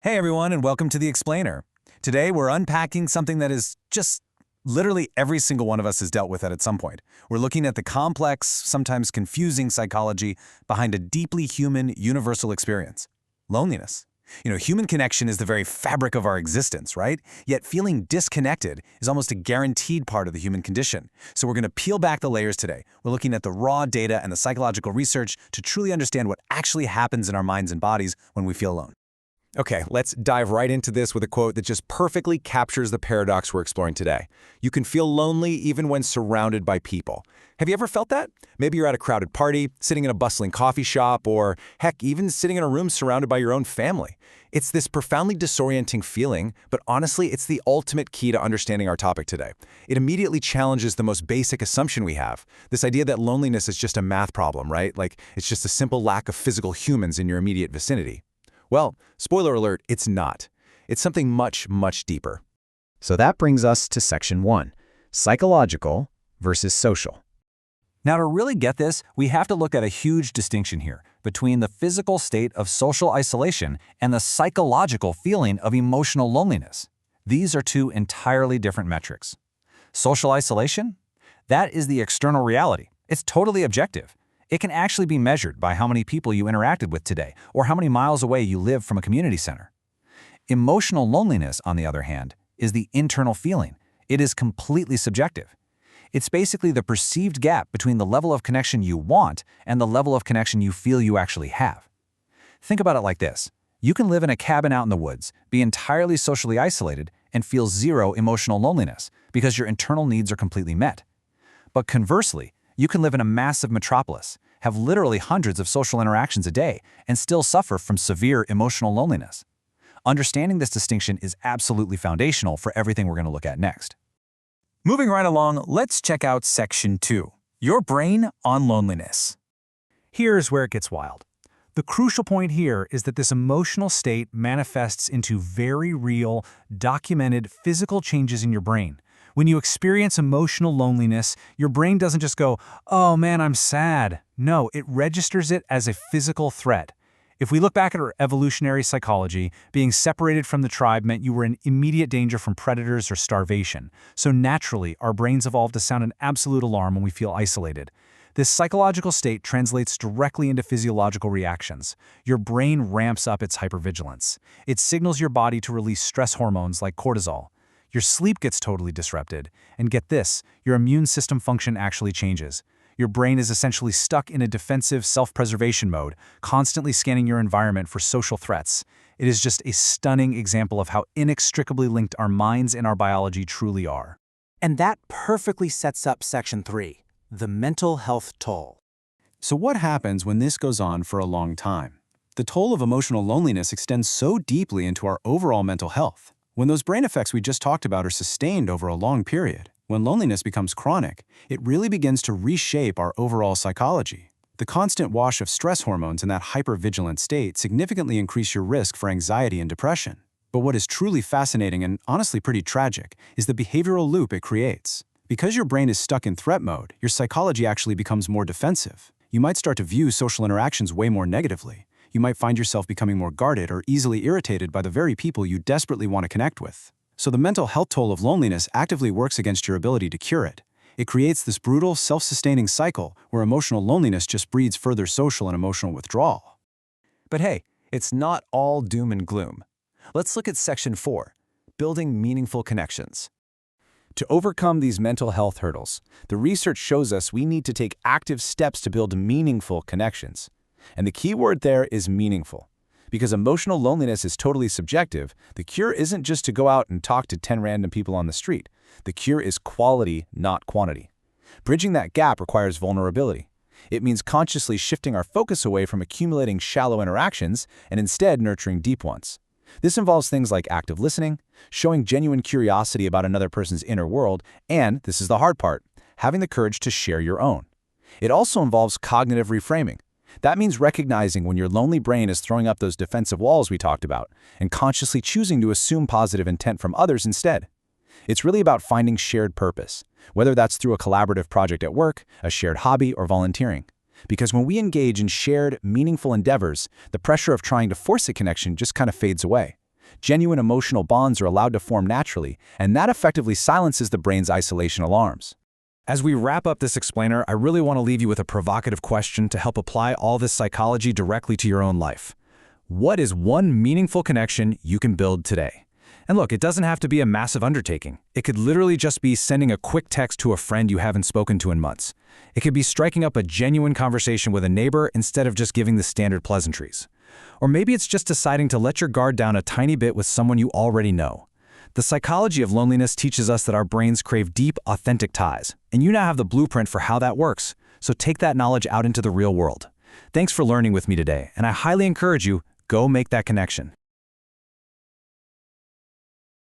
Hey everyone, and welcome to The Explainer. Today we're unpacking something that is just literally every single one of us has dealt with at some point. We're looking at the complex, sometimes confusing psychology behind a deeply human, universal experience: loneliness. Human connection is the very fabric of our existence, right? Yet feeling disconnected is almost a guaranteed part of the human condition. So we're going to peel back the layers today. We're looking at the raw data and the psychological research to truly understand what actually happens in our minds and bodies when we feel alone. Okay, let's dive right into this with a quote that just perfectly captures the paradox we're exploring today. You can feel lonely even when surrounded by people. Have you ever felt that? Maybe you're at a crowded party, sitting in a bustling coffee shop, or heck, even sitting in a room surrounded by your own family. It's this profoundly disorienting feeling, but honestly, it's the ultimate key to understanding our topic today. It immediately challenges the most basic assumption we have, this idea that loneliness is just a math problem, right? Like, it's just a simple lack of physical humans in your immediate vicinity. Well, spoiler alert, it's not. It's something much, much deeper. So that brings us to Section 1, psychological versus social. Now, to really get this, we have to look at a huge distinction here between the physical state of social isolation and the psychological feeling of emotional loneliness. These are two entirely different metrics. Social isolation? That is the external reality. It's totally objective. It can actually be measured by how many people you interacted with today or how many miles away you live from a community center. Emotional loneliness, on the other hand, is the internal feeling. It is completely subjective. It's basically the perceived gap between the level of connection you want and the level of connection you feel you actually have. Think about it like this. You can live in a cabin out in the woods, be entirely socially isolated, and feel zero emotional loneliness because your internal needs are completely met. But conversely, you can live in a massive metropolis, have literally hundreds of social interactions a day, and still suffer from severe emotional loneliness. Understanding this distinction is absolutely foundational for everything we're going to look at next. Moving right along, let's check out Section 2, Your Brain on Loneliness. Here's where it gets wild. The crucial point here is that this emotional state manifests into very real, documented physical changes in your brain. When you experience emotional loneliness, your brain doesn't just go, "Oh man, I'm sad." No, it registers it as a physical threat. If we look back at our evolutionary psychology, being separated from the tribe meant you were in immediate danger from predators or starvation. So naturally, our brains evolved to sound an absolute alarm when we feel isolated. This psychological state translates directly into physiological reactions. Your brain ramps up its hypervigilance. It signals your body to release stress hormones like cortisol. Your sleep gets totally disrupted, and get this, your immune system function actually changes. Your brain is essentially stuck in a defensive self-preservation mode, constantly scanning your environment for social threats. It is just a stunning example of how inextricably linked our minds and our biology truly are. And that perfectly sets up Section 3, the mental health toll. So what happens when this goes on for a long time? The toll of emotional loneliness extends so deeply into our overall mental health. When those brain effects we just talked about are sustained over a long period, when loneliness becomes chronic, it really begins to reshape our overall psychology. The constant wash of stress hormones in that hypervigilant state significantly increase your risk for anxiety and depression. But what is truly fascinating and honestly pretty tragic is the behavioral loop it creates. Because your brain is stuck in threat mode, your psychology actually becomes more defensive. You might start to view social interactions way more negatively. You might find yourself becoming more guarded or easily irritated by the very people you desperately want to connect with. So the mental health toll of loneliness actively works against your ability to cure it. It creates this brutal, self-sustaining cycle where emotional loneliness just breeds further social and emotional withdrawal. But hey, it's not all doom and gloom. Let's look at Section 4, building meaningful connections. To overcome these mental health hurdles, the research shows us we need to take active steps to build meaningful connections. And the key word there is meaningful. Because emotional loneliness is totally subjective, the cure isn't just to go out and talk to 10 random people on the street. The cure is quality, not quantity. Bridging that gap requires vulnerability. It means consciously shifting our focus away from accumulating shallow interactions and instead nurturing deep ones. This involves things like active listening, showing genuine curiosity about another person's inner world, and, this is the hard part, having the courage to share your own. It also involves cognitive reframing. That means recognizing when your lonely brain is throwing up those defensive walls we talked about, and consciously choosing to assume positive intent from others instead. It's really about finding shared purpose, whether that's through a collaborative project at work, a shared hobby, or volunteering. Because when we engage in shared, meaningful endeavors, the pressure of trying to force a connection just kind of fades away. Genuine emotional bonds are allowed to form naturally, and that effectively silences the brain's isolation alarms. As we wrap up this explainer, I really want to leave you with a provocative question to help apply all this psychology directly to your own life. What is one meaningful connection you can build today? And look, it doesn't have to be a massive undertaking. It could literally just be sending a quick text to a friend you haven't spoken to in months. It could be striking up a genuine conversation with a neighbor instead of just giving the standard pleasantries. Or maybe it's just deciding to let your guard down a tiny bit with someone you already know. The psychology of loneliness teaches us that our brains crave deep, authentic ties, and you now have the blueprint for how that works, so take that knowledge out into the real world. Thanks for learning with me today, and I highly encourage you, go make that connection.